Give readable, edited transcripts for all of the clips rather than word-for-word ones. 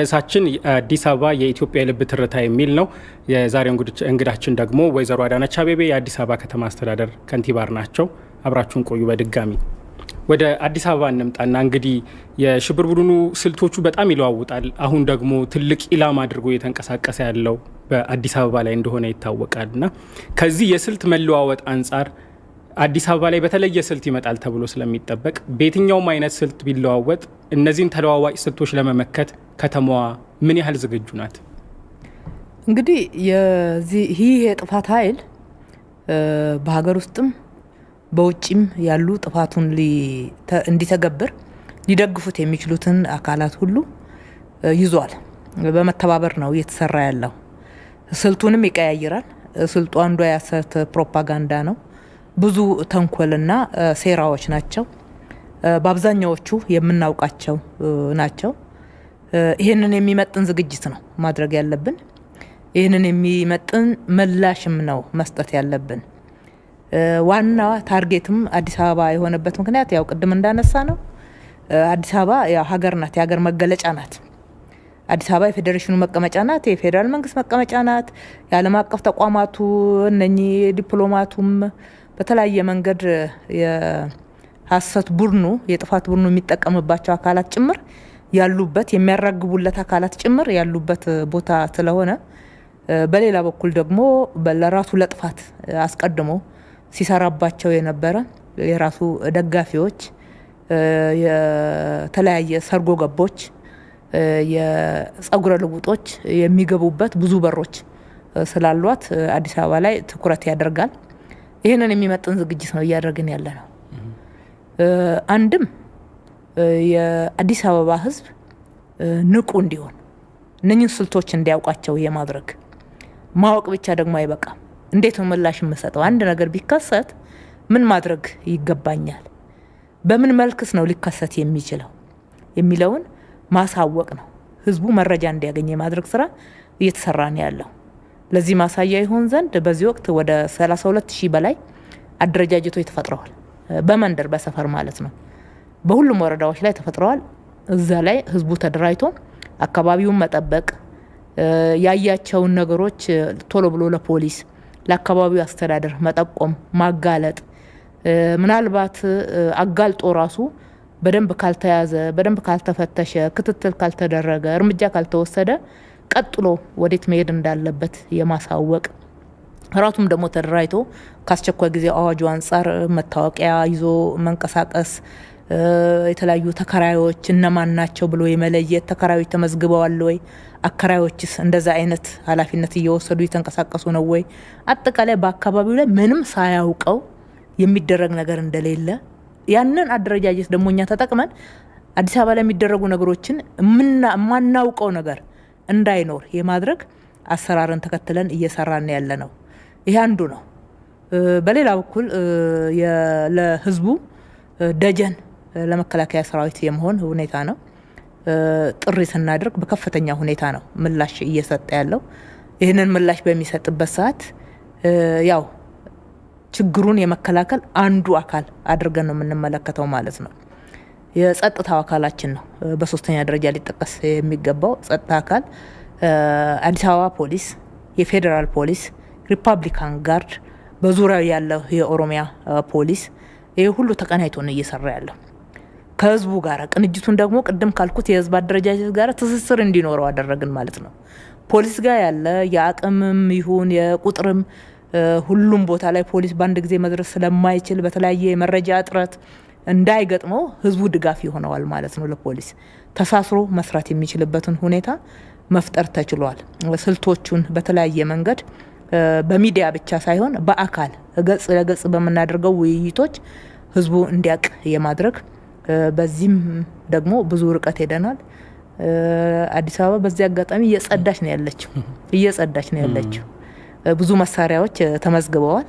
ርዕሳችን አዲስ አበባ የኢትዮጵያ የልብ ትርታ የሚል ነው። የዛሬው እንግዳችን ደግሞ ወይዘሮ አዳነች አቤቤ የአዲስ አበባ ከተማ አስተዳደር ከንቲባ ናቸው። አብራችሁን ቆዩ። በድጋሚ ወደ አዲስ አበባ እንምጣና እንግዲህ የሽብር ቡድኑ ስልቶቹ በጣም ይለዋውጣል። አሁን ደግሞ ትልቅ ኢላማ አድርጎ እየተንቀሳቀሰ ያለው በአዲስ አበባ ላይ እንደሆነ ይታወቃልና ከዚህ የስልት መለዋወጥ አንጻር አዲስ አበባ ላይ በተለየ ስልት ይመጣል ተብሎ ስለሚጠበቅ በየትኛውም አይነት ስልት ቢለዋወጥ እነዚህን ተለዋዋጭ ስልቶች ለመመከት ከተማዋ ምን ያህል ዝግጁ ናት? እንግዲህ ይህ የጥፋት ኃይል በሀገር ውስጥም በውጭም ያሉ ጥፋቱን እንዲተገብር ሊደግፉት የሚችሉትን አካላት ሁሉ ይዟል። በመተባበር ነው እየተሰራ ያለው። ስልቱንም ይቀያይራል። ስልቱ አንዱ የሐሰት ፕሮፓጋንዳ ነው። ብዙ ተንኮልና ሴራዎች ናቸው። በአብዛኛዎቹ የምናውቃቸው ናቸው። ይህንን የሚመጥን ዝግጅት ነው ማድረግ ያለብን። ይህንን የሚመጥን ምላሽም ነው መስጠት ያለብን። ዋና ታርጌትም አዲስ አበባ የሆነበት ምክንያት ያው ቅድም እንዳነሳ ነው። አዲስ አበባ ያው ሀገር ናት፣ የሀገር መገለጫ ናት። አዲስ አበባ የፌዴሬሽኑ መቀመጫ ናት፣ የፌዴራል መንግስት መቀመጫ ናት። የዓለም አቀፍ ተቋማቱ እነኚህ ዲፕሎማቱም በተለያየ መንገድ የሐሰት ቡድኑ የጥፋት ቡድኑ የሚጠቀምባቸው አካላት ጭምር ያሉበት የሚያራግቡለት አካላት ጭምር ያሉበት ቦታ ስለሆነ በሌላ በኩል ደግሞ ለራሱ ለጥፋት አስቀድሞ ሲሰራባቸው የነበረ የራሱ ደጋፊዎች፣ የተለያየ ሰርጎ ገቦች፣ የጸጉረ ልውጦች የሚገቡበት ብዙ በሮች ስላሏት አዲስ አበባ ላይ ትኩረት ያደርጋል። ይህንን የሚመጥን ዝግጅት ነው እያደረግን ያለ ነው። አንድም የአዲስ አበባ ሕዝብ ንቁ እንዲሆን እነኝን ስልቶች እንዲያውቃቸው የማድረግ ማወቅ ብቻ ደግሞ አይበቃም። እንዴት ነው ምላሽ የምሰጠው? አንድ ነገር ቢከሰት ምን ማድረግ ይገባኛል፣ በምን መልክስ ነው ሊከሰት የሚችለው የሚለውን ማሳወቅ ነው። ሕዝቡ መረጃ እንዲያገኝ የማድረግ ስራ እየተሰራ ነው ያለው። ለዚህ ማሳያ ይሆን ዘንድ በዚህ ወቅት ወደ 32,000 በላይ አደረጃጀቶች ተፈጥረዋል። በመንደር በሰፈር ማለት ነው። በሁሉም ወረዳዎች ላይ ተፈጥረዋል። እዛ ላይ ህዝቡ ተደራጅቶ አካባቢውን መጠበቅ፣ ያያቸውን ነገሮች ቶሎ ብሎ ለፖሊስ ለአካባቢው አስተዳደር መጠቆም፣ ማጋለጥ፣ ምናልባት አጋልጦ ራሱ በደንብ ካልተያዘ በደንብ ካልተፈተሸ ክትትል ካልተደረገ እርምጃ ካልተወሰደ ቀጥሎ ወዴት መሄድ እንዳለበት የማሳወቅ ራቱም ደግሞ ተደራጅቶ ከአስቸኳይ ጊዜ አዋጁ አንጻር መታወቂያ ይዞ መንቀሳቀስ፣ የተለያዩ ተከራዮች እነማን ናቸው ብሎ የመለየት ተከራዮች ተመዝግበዋል ወይ፣ አከራዮችስ እንደዛ አይነት ኃላፊነት እየወሰዱ የተንቀሳቀሱ ነው ወይ፣ አጠቃላይ በአካባቢው ላይ ምንም ሳያውቀው የሚደረግ ነገር እንደሌለ ያንን አደረጃጀት ደግሞ እኛ ተጠቅመን አዲስ አበባ ላይ የሚደረጉ ነገሮችን የማናውቀው ነገር እንዳይኖር የማድረግ አሰራርን ተከትለን እየሰራን ያለ ነው። ይሄ አንዱ ነው። በሌላ በኩል ለህዝቡ ደጀን ለመከላከያ ሰራዊት የመሆን ሁኔታ ነው። ጥሪ ስናደርግ በከፍተኛ ሁኔታ ነው ምላሽ እየሰጠ ያለው። ይህንን ምላሽ በሚሰጥበት ሰዓት ያው ችግሩን የመከላከል አንዱ አካል አድርገን ነው የምንመለከተው ማለት ነው። የጸጥታው አካላችን ነው በሶስተኛ ደረጃ ሊጠቀስ የሚገባው። ጸጥታ አካል አዲስ አበባ ፖሊስ፣ የፌዴራል ፖሊስ፣ ሪፐብሊካን ጋርድ፣ በዙሪያው ያለው የኦሮሚያ ፖሊስ፣ ይሄ ሁሉ ተቀናይቶ ነው እየሰራ ያለው ከህዝቡ ጋር። ቅንጅቱን ደግሞ ቅድም ካልኩት የህዝብ አደረጃጀት ጋር ትስስር እንዲኖረው አደረግን ማለት ነው። ፖሊስ ጋር ያለ የአቅምም ይሁን የቁጥርም ሁሉም ቦታ ላይ ፖሊስ በአንድ ጊዜ መድረስ ስለማይችል በተለያየ የመረጃ እጥረት እንዳይገጥመው ህዝቡ ድጋፍ ይሆነዋል ማለት ነው። ለፖሊስ ተሳስሮ መስራት የሚችልበትን ሁኔታ መፍጠር ተችሏል። ስልቶቹን በተለያየ መንገድ በሚዲያ ብቻ ሳይሆን በአካል ገጽ ለገጽ በመናደርገው ውይይቶች ህዝቡ እንዲያቅ የማድረግ በዚህም ደግሞ ብዙ ርቀት ሄደናል። አዲስ አበባ በዚህ አጋጣሚ እየጸዳች ነው ያለችው። ብዙ መሳሪያዎች ተመዝግበዋል።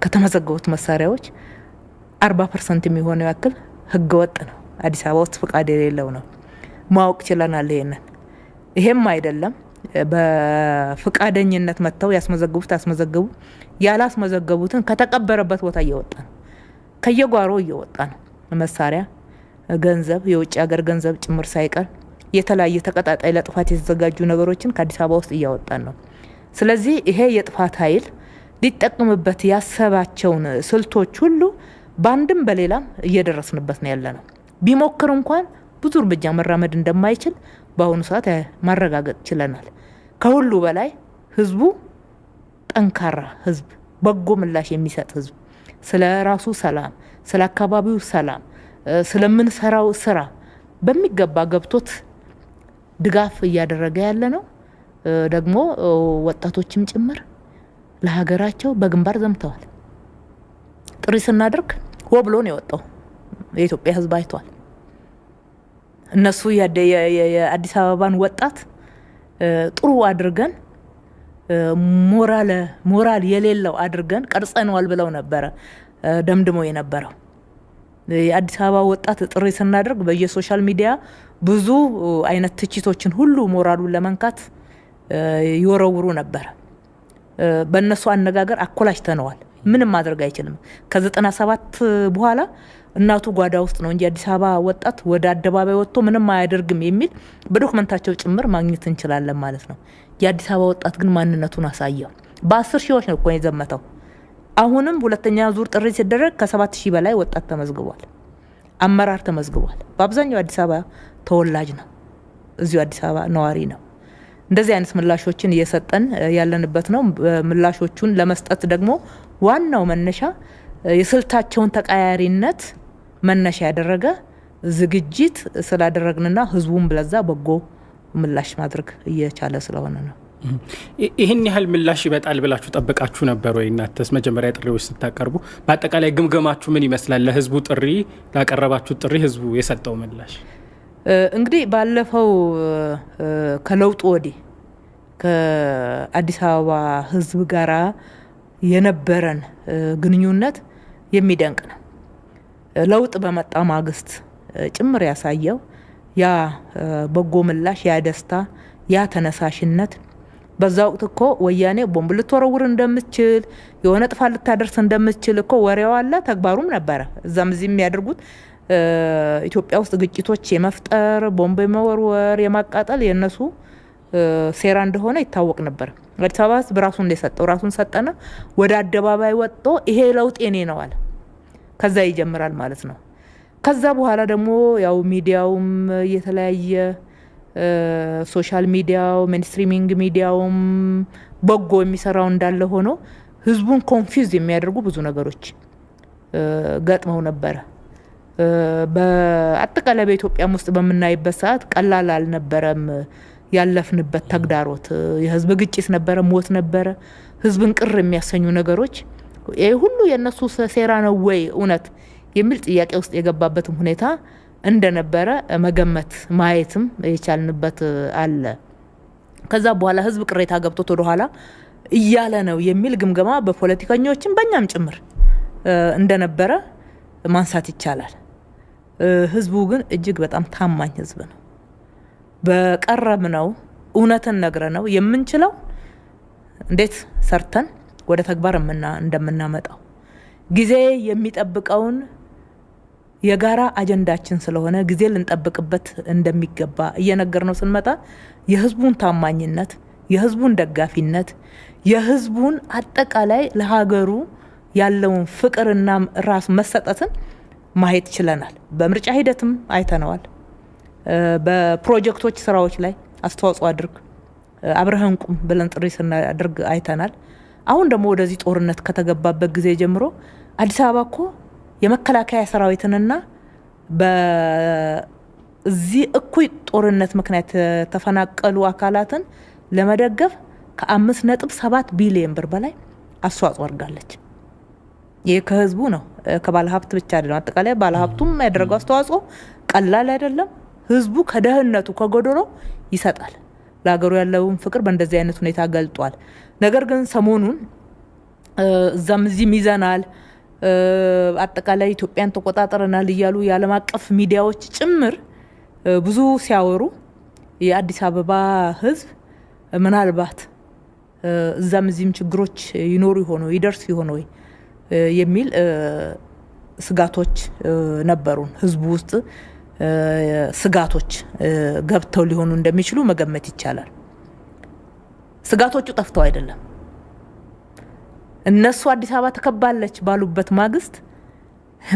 ከተመዘገቡት መሳሪያዎች 40% የሚሆነው ያክል ህገ ወጥ ነው። አዲስ አበባ ውስጥ ፍቃድ የሌለው ነው። ማወቅ ችለናል። ይሄም አይደለም በፍቃደኝነት መጥተው ያስመዘገቡ ያላስመዘገቡትን ከተቀበረበት ቦታ እየወጣ ነው። ከየጓሮ እየወጣ ነው። መሳሪያ፣ ገንዘብ፣ የውጭ ሀገር ገንዘብ ጭምር ሳይቀር የተለያየ ተቀጣጣይ ለጥፋት የተዘጋጁ ነገሮችን ከአዲስ አበባ ውስጥ እያወጣን ነው። ስለዚህ ይሄ የጥፋት ኃይል ሊጠቅምበት ያሰባቸውን ስልቶች ሁሉ በአንድም በሌላም እየደረስንበት ነው ያለ ነው። ቢሞክር እንኳን ብዙ እርምጃ መራመድ እንደማይችል በአሁኑ ሰዓት ማረጋገጥ ችለናል። ከሁሉ በላይ ህዝቡ ጠንካራ ህዝብ፣ በጎ ምላሽ የሚሰጥ ህዝብ፣ ስለ ራሱ ሰላም፣ ስለ አካባቢው ሰላም፣ ስለምንሰራው ስራ በሚገባ ገብቶት ድጋፍ እያደረገ ያለ ነው። ደግሞ ወጣቶችም ጭምር ለሀገራቸው በግንባር ዘምተዋል። ጥሪ ስናደርግ ሆ ብሎ ነው የወጣው። የኢትዮጵያ ህዝብ አይቷል። እነሱ የአዲስ አበባን ወጣት ጥሩ አድርገን ሞራል የሌለው አድርገን ቀርጸነዋል ብለው ነበረ ደምድሞ የነበረው። የአዲስ አበባ ወጣት ጥሪ ስናደርግ በየሶሻል ሚዲያ ብዙ አይነት ትችቶችን ሁሉ ሞራሉን ለመንካት ይወረውሩ ነበር። በእነሱ አነጋገር አኮላሽተነዋል። ምንም ማድረግ አይችልም። ከ97 በኋላ እናቱ ጓዳ ውስጥ ነው እንጂ አዲስ አበባ ወጣት ወደ አደባባይ ወጥቶ ምንም አያደርግም የሚል በዶክመንታቸው ጭምር ማግኘት እንችላለን ማለት ነው። የአዲስ አበባ ወጣት ግን ማንነቱን አሳየው። በ10 ሺዎች ነው እኮ የዘመተው። አሁንም ሁለተኛ ዙር ጥሪ ሲደረግ ከ7000 በላይ ወጣት ተመዝግቧል። አመራር ተመዝግቧል። በአብዛኛው አዲስ አበባ ተወላጅ ነው። እዚሁ አዲስ አበባ ነዋሪ ነው። እንደዚህ አይነት ምላሾችን እየሰጠን ያለንበት ነው። ምላሾቹን ለመስጠት ደግሞ ዋናው መነሻ የስልታቸውን ተቃያሪነት መነሻ ያደረገ ዝግጅት ስላደረግንና ህዝቡን ብለዛ በጎ ምላሽ ማድረግ እየቻለ ስለሆነ ነው። ይህን ያህል ምላሽ ይበጣል ብላችሁ ጠብቃችሁ ነበር ወይ? እናንተስ መጀመሪያ ጥሪዎች ስታቀርቡ በአጠቃላይ ግምገማችሁ ምን ይመስላል? ለህዝቡ ጥሪ ላቀረባችሁ ጥሪ ህዝቡ የሰጠው ምላሽ? እንግዲህ ባለፈው ከለውጡ ወዲህ ከአዲስ አበባ ህዝብ ጋራ የነበረን ግንኙነት የሚደንቅ ነው። ለውጥ በመጣ ማግስት ጭምር ያሳየው ያ በጎ ምላሽ፣ ያ ደስታ፣ ያ ተነሳሽነት። በዛ ወቅት እኮ ወያኔ ቦምብ ልትወረውር እንደምትችል የሆነ ጥፋት ልታደርስ እንደምትችል እኮ ወሬው አለ፣ ተግባሩም ነበረ። እዛም እዚህ የሚያደርጉት ኢትዮጵያ ውስጥ ግጭቶች የመፍጠር ቦምብ የመወርወር የማቃጠል የነሱ ሴራ እንደሆነ ይታወቅ ነበር። አዲስ አበባ ህዝብ ራሱን እንደሰጠው ራሱን ሰጠና ወደ አደባባይ ወጥቶ ይሄ ለውጥ የኔ ነው አለ። ከዛ ይጀምራል ማለት ነው። ከዛ በኋላ ደግሞ ያው ሚዲያውም የተለያየ ሶሻል ሚዲያው ሜንስትሪሚንግ ሚዲያውም በጎ የሚሰራው እንዳለ ሆኖ ህዝቡን ኮንፊውዝ የሚያደርጉ ብዙ ነገሮች ገጥመው ነበረ። በአጠቃላይ በኢትዮጵያም ውስጥ በምናይበት ሰዓት ቀላል አልነበረም። ያለፍንበት ተግዳሮት የህዝብ ግጭት ነበረ፣ ሞት ነበረ፣ ህዝብን ቅር የሚያሰኙ ነገሮች። ይሄ ሁሉ የነሱ ሴራ ነው ወይ እውነት የሚል ጥያቄ ውስጥ የገባበትም ሁኔታ እንደነበረ መገመት ማየትም የቻልንበት አለ። ከዛ በኋላ ህዝብ ቅሬታ ገብቶት ወደ ኋላ እያለ ነው የሚል ግምገማ በፖለቲከኞችም በእኛም ጭምር እንደነበረ ማንሳት ይቻላል። ህዝቡ ግን እጅግ በጣም ታማኝ ህዝብ ነው። በቀረብነው እውነትን ነግረነው የምንችለው እንዴት ሰርተን ወደ ተግባር እንደምናመጣው ጊዜ የሚጠብቀውን የጋራ አጀንዳችን ስለሆነ ጊዜ ልንጠብቅበት እንደሚገባ እየነገርነው ስንመጣ የህዝቡን ታማኝነት፣ የህዝቡን ደጋፊነት፣ የህዝቡን አጠቃላይ ለሀገሩ ያለውን ፍቅርና ራስ መሰጠትን ማየት ችለናል። በምርጫ ሂደትም አይተነዋል። በፕሮጀክቶች ስራዎች ላይ አስተዋጽኦ አድርግ አብረህን ቁም ብለን ጥሪ ስናደርግ አይተናል። አሁን ደግሞ ወደዚህ ጦርነት ከተገባበት ጊዜ ጀምሮ አዲስ አበባ እኮ የመከላከያ ሰራዊትንና በዚህ እኩይ ጦርነት ምክንያት የተፈናቀሉ አካላትን ለመደገፍ ከ5.7 ቢሊዮን ብር በላይ አስተዋጽኦ አድርጋለች። ይህ ከህዝቡ ነው፣ ከባለሀብት ብቻ አይደለም። አጠቃላይ ባለሀብቱም ያደረገው አስተዋጽኦ ቀላል አይደለም። ህዝቡ ከደህንነቱ ከጎደሎ ይሰጣል። ለሀገሩ ያለውን ፍቅር በእንደዚህ አይነት ሁኔታ ገልጧል። ነገር ግን ሰሞኑን እዛም እዚህም ይዘናል፣ አጠቃላይ ኢትዮጵያን ተቆጣጠረናል እያሉ የዓለም አቀፍ ሚዲያዎች ጭምር ብዙ ሲያወሩ የአዲስ አበባ ህዝብ ምናልባት እዛም እዚህም ችግሮች ይኖሩ ይሆን ይደርስ ይሆን ወይ የሚል ስጋቶች ነበሩን ህዝቡ ውስጥ። ስጋቶች ገብተው ሊሆኑ እንደሚችሉ መገመት ይቻላል። ስጋቶቹ ጠፍተው አይደለም። እነሱ አዲስ አበባ ተከባለች ባሉበት ማግስት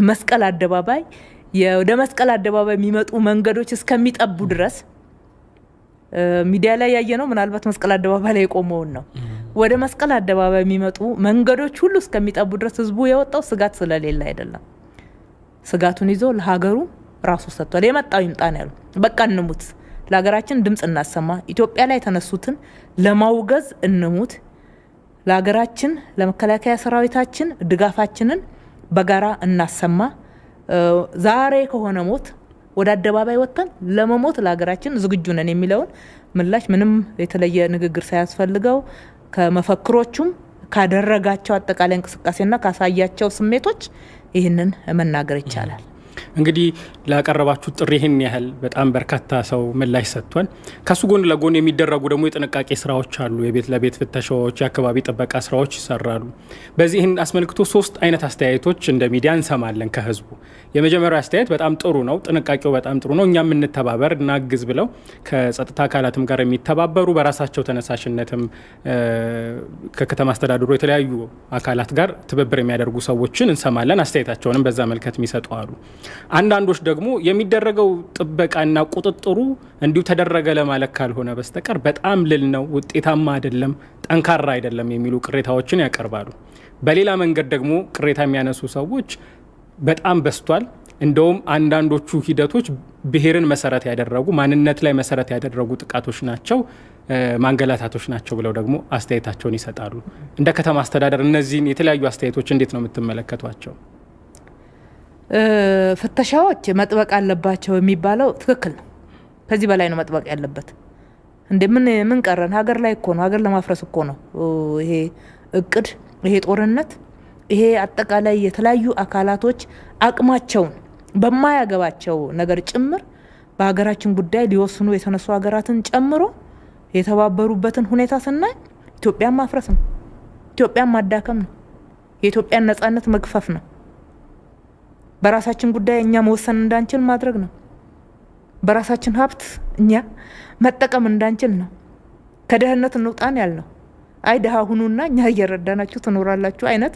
መስቀል አደባባይ ወደ መስቀል አደባባይ የሚመጡ መንገዶች እስከሚጠቡ ድረስ ሚዲያ ላይ ያየነው ምናልባት መስቀል አደባባይ ላይ የቆመውን ነው። ወደ መስቀል አደባባይ የሚመጡ መንገዶች ሁሉ እስከሚጠቡ ድረስ ህዝቡ የወጣው ስጋት ስለሌለ አይደለም። ስጋቱን ይዞ ለሀገሩ ራሱ ሰጥቷል። የመጣው ይምጣን ያሉ በቃ እንሙት፣ ለሀገራችን ድምጽ እናሰማ፣ ኢትዮጵያ ላይ የተነሱትን ለማውገዝ እንሙት፣ ለሀገራችን ለመከላከያ ሰራዊታችን ድጋፋችንን በጋራ እናሰማ፣ ዛሬ ከሆነ ሞት ወደ አደባባይ ወጥተን ለመሞት ለሀገራችን ዝግጁ ነን የሚለውን ምላሽ ምንም የተለየ ንግግር ሳያስፈልገው ከመፈክሮቹም ካደረጋቸው አጠቃላይ እንቅስቃሴና ካሳያቸው ስሜቶች ይህንን መናገር ይቻላል። እንግዲህ ላቀረባችሁ ጥሪ ይህን ያህል በጣም በርካታ ሰው ምላሽ ሰጥቷል። ከሱ ጎን ለጎን የሚደረጉ ደግሞ የጥንቃቄ ስራዎች አሉ። የቤት ለቤት ፍተሻዎች፣ የአካባቢ ጥበቃ ስራዎች ይሰራሉ። በዚህን አስመልክቶ 3 አይነት አስተያየቶች እንደ ሚዲያ እንሰማለን ከህዝቡ። የመጀመሪያው አስተያየት በጣም ጥሩ ነው፣ ጥንቃቄው በጣም ጥሩ ነው፣ እኛም እንተባበር እናግዝ ብለው ከጸጥታ አካላትም ጋር የሚተባበሩ በራሳቸው ተነሳሽነትም ከከተማ አስተዳደሩ የተለያዩ አካላት ጋር ትብብር የሚያደርጉ ሰዎችን እንሰማለን። አስተያየታቸውንም በዛ መልከት የሚሰጡ አሉ። አንዳንዶች ደግሞ የሚደረገው ጥበቃና ቁጥጥሩ እንዲሁ ተደረገ ለማለት ካልሆነ በስተቀር በጣም ልል ነው፣ ውጤታማ አይደለም፣ ጠንካራ አይደለም የሚሉ ቅሬታዎችን ያቀርባሉ። በሌላ መንገድ ደግሞ ቅሬታ የሚያነሱ ሰዎች በጣም በስቷል፣ እንደውም አንዳንዶቹ ሂደቶች ብሔርን መሰረት ያደረጉ ማንነት ላይ መሰረት ያደረጉ ጥቃቶች ናቸው፣ ማንገላታቶች ናቸው ብለው ደግሞ አስተያየታቸውን ይሰጣሉ። እንደ ከተማ አስተዳደር እነዚህን የተለያዩ አስተያየቶች እንዴት ነው የምትመለከቷቸው? ፍተሻዎች መጥበቅ አለባቸው የሚባለው ትክክል ነው። ከዚህ በላይ ነው መጥበቅ ያለበት። እንዴ ምን ቀረን? ሀገር ላይ እኮ ነው፣ ሀገር ለማፍረስ እኮ ነው ይሄ እቅድ፣ ይሄ ጦርነት፣ ይሄ አጠቃላይ የተለያዩ አካላቶች አቅማቸውን በማያገባቸው ነገር ጭምር በሀገራችን ጉዳይ ሊወስኑ የተነሱ ሀገራትን ጨምሮ የተባበሩበትን ሁኔታ ስናይ ኢትዮጵያን ማፍረስ ነው፣ ኢትዮጵያን ማዳከም ነው፣ የኢትዮጵያን ነጻነት መግፈፍ ነው። በራሳችን ጉዳይ እኛ መወሰን እንዳንችል ማድረግ ነው። በራሳችን ሀብት እኛ መጠቀም እንዳንችል ነው። ከድህነት እንውጣን ያልነው አይ ድሃ ሁኑና እኛ እየረዳናችሁ ትኖራላችሁ አይነት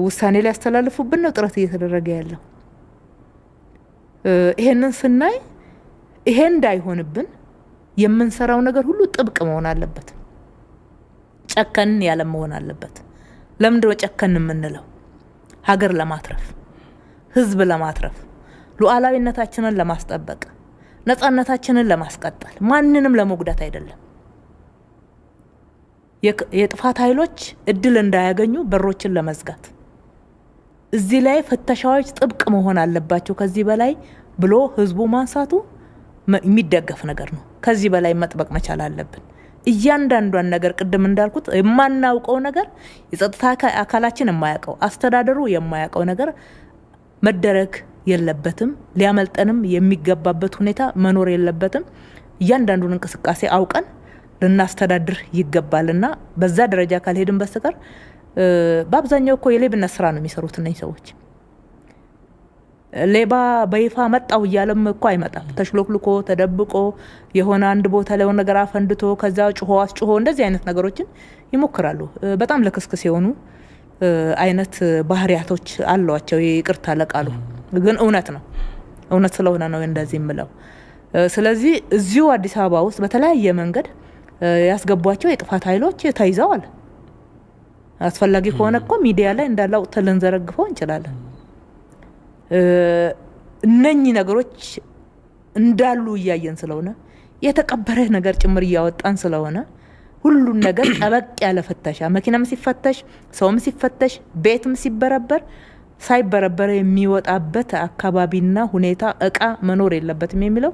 ውሳኔ ላይ ያስተላልፉብን ነው ጥረት እየተደረገ ያለው። ይሄንን ስናይ ይሄ እንዳይሆንብን የምንሰራው ነገር ሁሉ ጥብቅ መሆን አለበት። ጨከን ያለ መሆን አለበት። ለምንድነው ጨከን የምንለው? ሀገር ለማትረፍ፣ ህዝብ ለማትረፍ፣ ሉዓላዊነታችንን ለማስጠበቅ፣ ነጻነታችንን ለማስቀጠል፣ ማንንም ለመጉዳት አይደለም። የጥፋት ኃይሎች እድል እንዳያገኙ በሮችን ለመዝጋት። እዚህ ላይ ፍተሻዎች ጥብቅ መሆን አለባቸው ከዚህ በላይ ብሎ ህዝቡ ማንሳቱ የሚደገፍ ነገር ነው። ከዚህ በላይ መጥበቅ መቻል አለብን። እያንዳንዷን ነገር ቅድም እንዳልኩት የማናውቀው ነገር የጸጥታ አካላችን የማያውቀው አስተዳደሩ የማያውቀው ነገር መደረግ የለበትም። ሊያመልጠንም የሚገባበት ሁኔታ መኖር የለበትም። እያንዳንዱን እንቅስቃሴ አውቀን ልናስተዳድር ይገባልና በዛ ደረጃ ካልሄድን በስተቀር በአብዛኛው እኮ የሌብነት ስራ ነው የሚሰሩት እነዚህ ሰዎች። ሌባ በይፋ መጣው እያለም እኮ አይመጣም። ተሽሎክልኮ ተደብቆ የሆነ አንድ ቦታ ላይ የሆነ ነገር አፈንድቶ ከዛ ጩሆ አስጩሆ እንደዚህ አይነት ነገሮችን ይሞክራሉ። በጣም ለክስክስ የሆኑ አይነት ባህሪያቶች አሏቸው። ይቅርታ ለቃሉ ግን እውነት ነው። እውነት ስለሆነ ነው እንደዚህ የምለው። ስለዚህ እዚሁ አዲስ አበባ ውስጥ በተለያየ መንገድ ያስገቧቸው የጥፋት ኃይሎች ተይዘዋል። አስፈላጊ ከሆነ እኮ ሚዲያ ላይ እንዳለው ልንዘረግፈው እንችላለን። እነኚህ ነገሮች እንዳሉ እያየን ስለሆነ የተቀበረ ነገር ጭምር እያወጣን ስለሆነ ሁሉን ነገር ጠበቅ ያለ ፍተሻ፣ መኪናም ሲፈተሽ፣ ሰውም ሲፈተሽ፣ ቤትም ሲበረበር ሳይበረበር የሚወጣበት አካባቢና ሁኔታ እቃ መኖር የለበትም የሚለው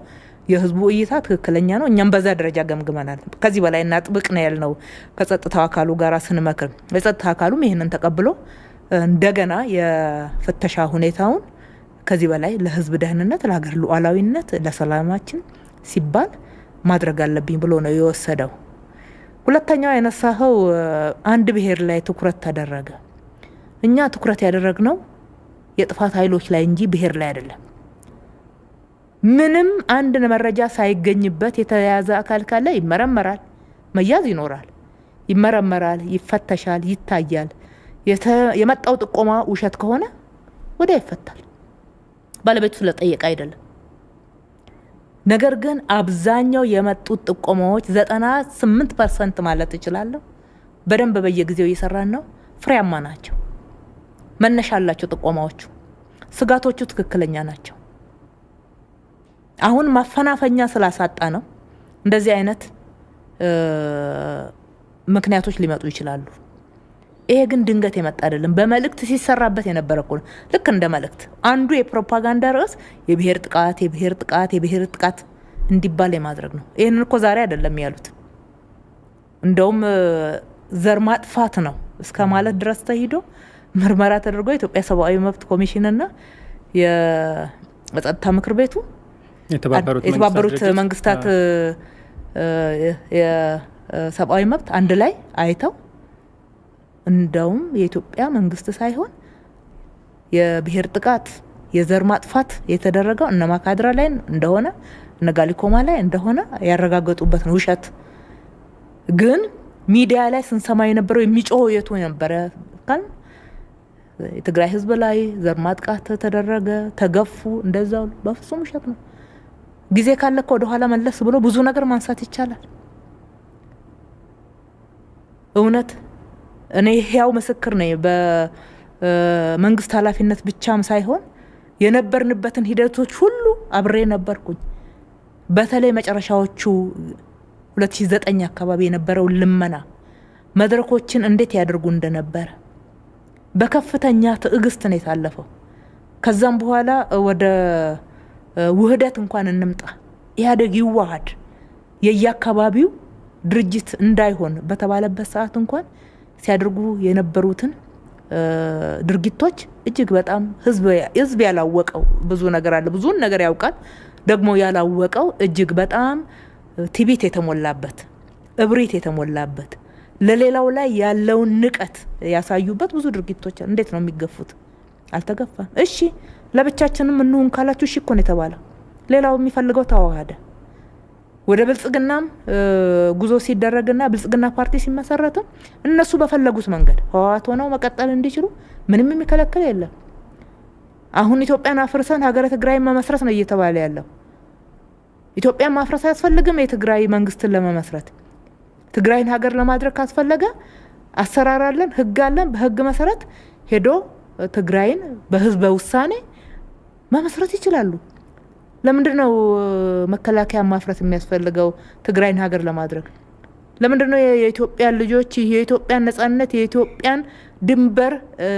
የህዝቡ እይታ ትክክለኛ ነው። እኛም በዛ ደረጃ ገምግመናል። ከዚህ በላይ እናጥብቅ ነው ያልነው ከጸጥታ አካሉ ጋር ስንመክር፣ የጸጥታ አካሉም ይህንን ተቀብሎ እንደገና የፍተሻ ሁኔታውን ከዚህ በላይ ለህዝብ ደህንነት፣ ለሀገር ሉዓላዊነት፣ ለሰላማችን ሲባል ማድረግ አለብኝ ብሎ ነው የወሰደው። ሁለተኛው ያነሳኸው አንድ ብሔር ላይ ትኩረት ተደረገ። እኛ ትኩረት ያደረግነው የጥፋት ኃይሎች ላይ እንጂ ብሔር ላይ አይደለም። ምንም አንድ መረጃ ሳይገኝበት የተያዘ አካል ካለ ይመረመራል፣ መያዝ ይኖራል፣ ይመረመራል፣ ይፈተሻል፣ ይታያል። የመጣው ጥቆማ ውሸት ከሆነ ወዲያ ይፈታል፣ ባለቤቱ ስለጠየቀ አይደለም። ነገር ግን አብዛኛው የመጡት ጥቆማዎች 98% ማለት እችላለሁ በደንብ በየጊዜው እየሰራን ነው፣ ፍሬያማ ናቸው። መነሻ አላቸው ጥቆማዎቹ፣ ስጋቶቹ ትክክለኛ ናቸው። አሁን ማፈናፈኛ ስላሳጣ ነው እንደዚህ አይነት ምክንያቶች ሊመጡ ይችላሉ። ይሄ ግን ድንገት የመጣ አይደለም። በመልእክት ሲሰራበት የነበረ እኮ ነው። ልክ እንደ መልእክት አንዱ የፕሮፓጋንዳ ርዕስ የብሔር ጥቃት የብሔር ጥቃት የብሔር ጥቃት እንዲባል የማድረግ ነው። ይህንን እኮ ዛሬ አይደለም ያሉት። እንደውም ዘር ማጥፋት ነው እስከ ማለት ድረስ ተሂዶ ምርመራ ተደርጎ የኢትዮጵያ ሰብአዊ መብት ኮሚሽንና የጸጥታ ምክር ቤቱ የተባበሩት መንግስታት የሰብአዊ መብት አንድ ላይ አይተው እንደውም የኢትዮጵያ መንግስት ሳይሆን የብሔር ጥቃት የዘር ማጥፋት የተደረገው እነ ማካድራ ላይ እንደሆነ እነ ጋሊኮማ ላይ እንደሆነ ያረጋገጡበት ነው። ውሸት ግን ሚዲያ ላይ ስንሰማ የነበረው የሚጮህ የቱ ነበረ ካል የትግራይ ህዝብ ላይ ዘር ማጥቃት ተደረገ፣ ተገፉ፣ እንደዛው በፍጹም ውሸት ነው። ጊዜ ካለ ወደ ኋላ መለስ ብሎ ብዙ ነገር ማንሳት ይቻላል። እውነት እኔ ያው ምስክር ነኝ። በመንግስት ኃላፊነት ብቻም ሳይሆን የነበርንበትን ሂደቶች ሁሉ አብሬ ነበርኩኝ። በተለይ መጨረሻዎቹ 2009 አካባቢ የነበረው ልመና መድረኮችን እንዴት ያደርጉ እንደነበረ በከፍተኛ ትዕግስት ነው የታለፈው። ከዛም በኋላ ወደ ውህደት እንኳን እንምጣ፣ ኢህአዴግ ይዋሃድ፣ የየአካባቢው ድርጅት እንዳይሆን በተባለበት ሰዓት እንኳን ሲያደርጉ የነበሩትን ድርጊቶች እጅግ በጣም ህዝብ ያላወቀው ብዙ ነገር አለ። ብዙን ነገር ያውቃል፣ ደግሞ ያላወቀው እጅግ በጣም ትዕቢት የተሞላበት እብሪት የተሞላበት ለሌላው ላይ ያለውን ንቀት ያሳዩበት ብዙ ድርጊቶች። እንዴት ነው የሚገፉት? አልተገፋም። እሺ ለብቻችንም እንሁን ካላችሁ እሺ እኮ ነው የተባለው። ሌላው የሚፈልገው ተዋሃደ። ወደ ብልጽግናም ጉዞ ሲደረግና ብልጽግና ፓርቲ ሲመሰረትም እነሱ በፈለጉት መንገድ ህወሓት ሆነው መቀጠል እንዲችሉ ምንም የሚከለክል የለም። አሁን ኢትዮጵያን አፍርሰን ሀገረ ትግራይን መመስረት ነው እየተባለ ያለው። ኢትዮጵያን ማፍረስ አያስፈልግም። የትግራይ መንግስትን ለመመስረት ትግራይን ሀገር ለማድረግ ካስፈለገ አሰራር አለን፣ ህግ አለን። በህግ መሰረት ሄዶ ትግራይን በህዝበ ውሳኔ መመስረት ይችላሉ። ለምንድን ነው መከላከያ ማፍረስ የሚያስፈልገው ትግራይን ሀገር ለማድረግ? ለምንድን ነው የኢትዮጵያን ልጆች የኢትዮጵያን ነጻነት የኢትዮጵያን ድንበር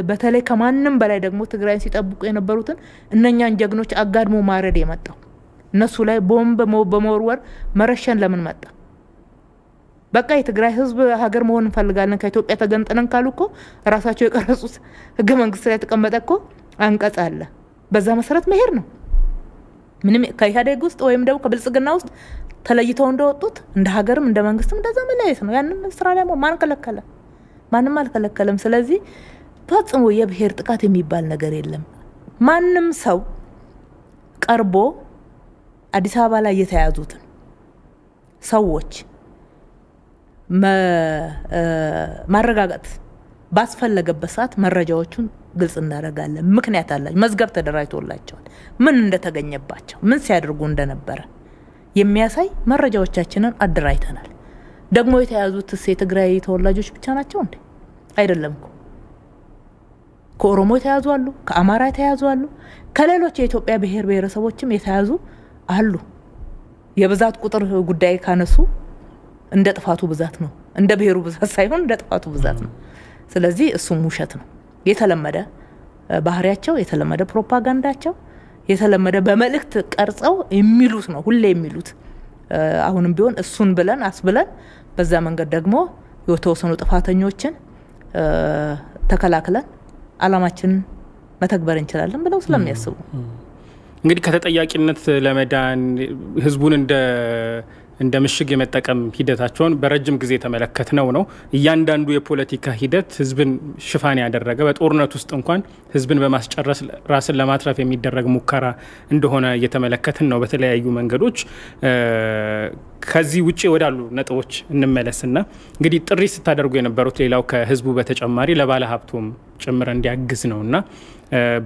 በተለይ ከማንም በላይ ደግሞ ትግራይን ሲጠብቁ የነበሩትን እነኛን ጀግኖች አጋድሞ ማረድ የመጣው? እነሱ ላይ ቦምብ በመወርወር መረሸን ለምን መጣ? በቃ የትግራይ ህዝብ ሀገር መሆን እንፈልጋለን ከኢትዮጵያ ተገንጥለን ካሉ እኮ ራሳቸው የቀረጹት ህገ መንግስት ላይ የተቀመጠ እኮ አንቀጽ አለ። በዛ መሰረት መሄድ ነው። ምንም ከኢህአዴግ ውስጥ ወይም ደግሞ ከብልጽግና ውስጥ ተለይተው እንደወጡት እንደ ሀገርም እንደ መንግስትም እንደዛ መለያየት ነው። ያንን ስራ ላይ ማን ከለከለ? ማንም አልከለከለም። ስለዚህ ፈጽሞ የብሔር ጥቃት የሚባል ነገር የለም። ማንም ሰው ቀርቦ አዲስ አበባ ላይ የተያዙትን ሰዎች ማረጋጋጥ ባስፈለገበት ሰዓት መረጃዎቹን ግልጽ እናደርጋለን። ምክንያት አላቸው። መዝገብ ተደራጅቶላቸዋል። ምን እንደተገኘባቸው ምን ሲያደርጉ እንደነበረ የሚያሳይ መረጃዎቻችንን አደራጅተናል። ደግሞ የተያዙት የትግራይ ተወላጆች ብቻ ናቸው እንዴ? አይደለም እኮ ከኦሮሞ የተያዙ አሉ፣ ከአማራ የተያዙ አሉ፣ ከሌሎች የኢትዮጵያ ብሔር ብሔረሰቦችም የተያዙ አሉ። የብዛት ቁጥር ጉዳይ ካነሱ እንደ ጥፋቱ ብዛት ነው፣ እንደ ብሔሩ ብዛት ሳይሆን እንደ ጥፋቱ ብዛት ነው። ስለዚህ እሱም ውሸት ነው። የተለመደ ባህሪያቸው፣ የተለመደ ፕሮፓጋንዳቸው፣ የተለመደ በመልእክት ቀርጸው የሚሉት ነው፣ ሁሌ የሚሉት። አሁንም ቢሆን እሱን ብለን አስብለን በዛ መንገድ ደግሞ የተወሰኑ ጥፋተኞችን ተከላክለን አላማችንን መተግበር እንችላለን ብለው ስለሚያስቡ እንግዲህ ከተጠያቂነት ለመዳን ህዝቡን እንደ እንደ ምሽግ የመጠቀም ሂደታቸውን በረጅም ጊዜ የተመለከትነው ነው። እያንዳንዱ የፖለቲካ ሂደት ህዝብን ሽፋን ያደረገ በጦርነት ውስጥ እንኳን ህዝብን በማስጨረስ ራስን ለማትረፍ የሚደረግ ሙከራ እንደሆነ እየተመለከትን ነው በተለያዩ መንገዶች። ከዚህ ውጭ ወዳሉ ነጥቦች እንመለስና እንግዲህ ጥሪ ስታደርጉ የነበሩት ሌላው ከህዝቡ በተጨማሪ ለባለ ሀብቱም ጭምር እንዲያግዝ ነውና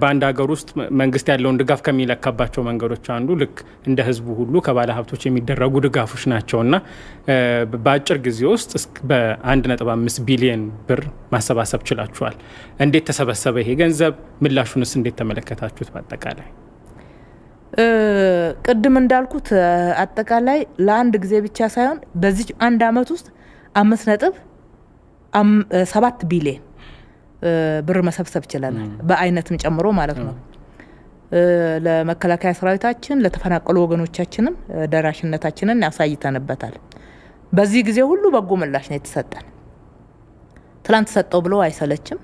በአንድ ሀገር ውስጥ መንግስት ያለውን ድጋፍ ከሚለካባቸው መንገዶች አንዱ ልክ እንደ ህዝቡ ሁሉ ከባለ ሀብቶች የሚደረጉ ድጋፎች ናቸውና በአጭር ጊዜ ውስጥ በ1.5 ቢሊዮን ብር ማሰባሰብ ችላችኋል። እንዴት ተሰበሰበ ይሄ ገንዘብ? ምላሹንስ እንዴት ተመለከታችሁት? በአጠቃላይ ቅድም እንዳልኩት አጠቃላይ ለአንድ ጊዜ ብቻ ሳይሆን በዚህ አንድ አመት ውስጥ 5.7 ቢሊዮን ብር መሰብሰብ ችለናል። በአይነትም ጨምሮ ማለት ነው። ለመከላከያ ሰራዊታችን ለተፈናቀሉ ወገኖቻችንም ደራሽነታችንን ያሳይተንበታል። በዚህ ጊዜ ሁሉ በጎ ምላሽ ነው የተሰጠን። ትላንት ሰጠው ብሎ አይሰለችም።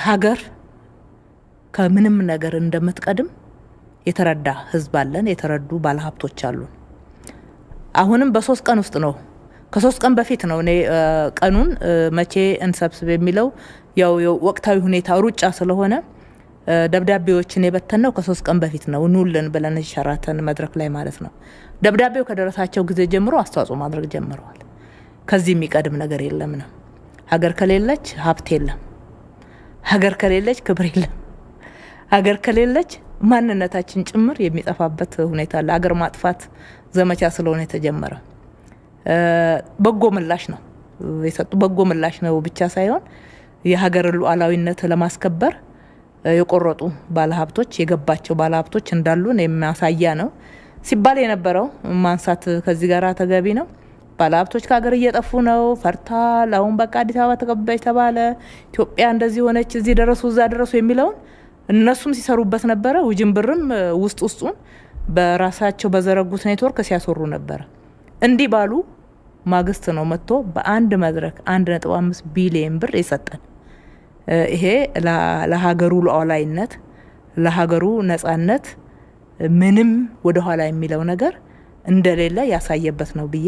ሀገር ከምንም ነገር እንደምትቀድም የተረዳ ህዝብ አለን። የተረዱ ባለሀብቶች አሉን። አሁንም በ3 ቀን ውስጥ ነው ከ3 ቀን በፊት ነው እኔ ቀኑን መቼ እንሰብስብ የሚለው ያው ወቅታዊ ሁኔታ ሩጫ ስለሆነ ደብዳቤዎችን የበተነው ከ3 ቀን በፊት ነው። ኑልን ብለን ሸራተን መድረክ ላይ ማለት ነው። ደብዳቤው ከደረሳቸው ጊዜ ጀምሮ አስተዋጽኦ ማድረግ ጀምረዋል። ከዚህ የሚቀድም ነገር የለም ነው። ሀገር ከሌለች ሀብት የለም። ሀገር ከሌለች ክብር የለም። ሀገር ከሌለች ማንነታችን ጭምር የሚጠፋበት ሁኔታ አለ። ሀገር ማጥፋት ዘመቻ ስለሆነ የተጀመረ በጎ ምላሽ ነው የሰጡ። በጎ ምላሽ ነው ብቻ ሳይሆን የሀገር ሉዓላዊነት ለማስከበር የቆረጡ ባለሀብቶች የገባቸው ባለሀብቶች እንዳሉን የሚያሳያ ነው ሲባል የነበረው ማንሳት ከዚህ ጋር ተገቢ ነው። ባለሀብቶች ከሀገር እየጠፉ ነው፣ ፈርታል። አሁን በቃ አዲስ አበባ ተቀባይ ተባለ፣ ኢትዮጵያ እንደዚህ ሆነች፣ እዚህ ደረሱ፣ እዛ ደረሱ የሚለውን እነሱም ሲሰሩበት ነበረ። ውጅንብርም ውስጡን በራሳቸው በዘረጉት ኔትወርክ ሲያሰሩ ነበረ። እንዲህ ባሉ ማግስት ነው መጥቶ በአንድ መድረክ 1.5 ቢሊዮን ብር የሰጠን። ይሄ ለሀገሩ ሉዓላዊነት ለሀገሩ ነጻነት ምንም ወደ ኋላ የሚለው ነገር እንደሌለ ያሳየበት ነው ብዬ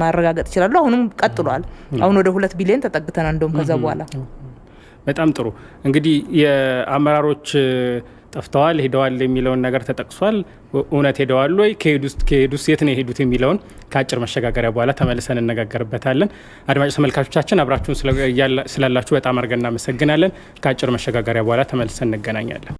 ማረጋገጥ ይችላል። አሁንም ቀጥሏል። አሁን ወደ 2 ቢሊዮን ተጠግተናል እንደውም ከዛ በኋላ። በጣም ጥሩ። እንግዲህ የአመራሮች ጠፍተዋል ሄደዋል የሚለውን ነገር ተጠቅሷል። እውነት ሄደዋል ወይ? ከሄዱስ የት ነው የሄዱት የሚለውን ከአጭር መሸጋገሪያ በኋላ ተመልሰን እነጋገርበታለን። አድማጭ ተመልካቾቻችን አብራችሁን ስላላችሁ በጣም አድርገን እናመሰግናለን። ከአጭር መሸጋገሪያ በኋላ ተመልሰን እንገናኛለን።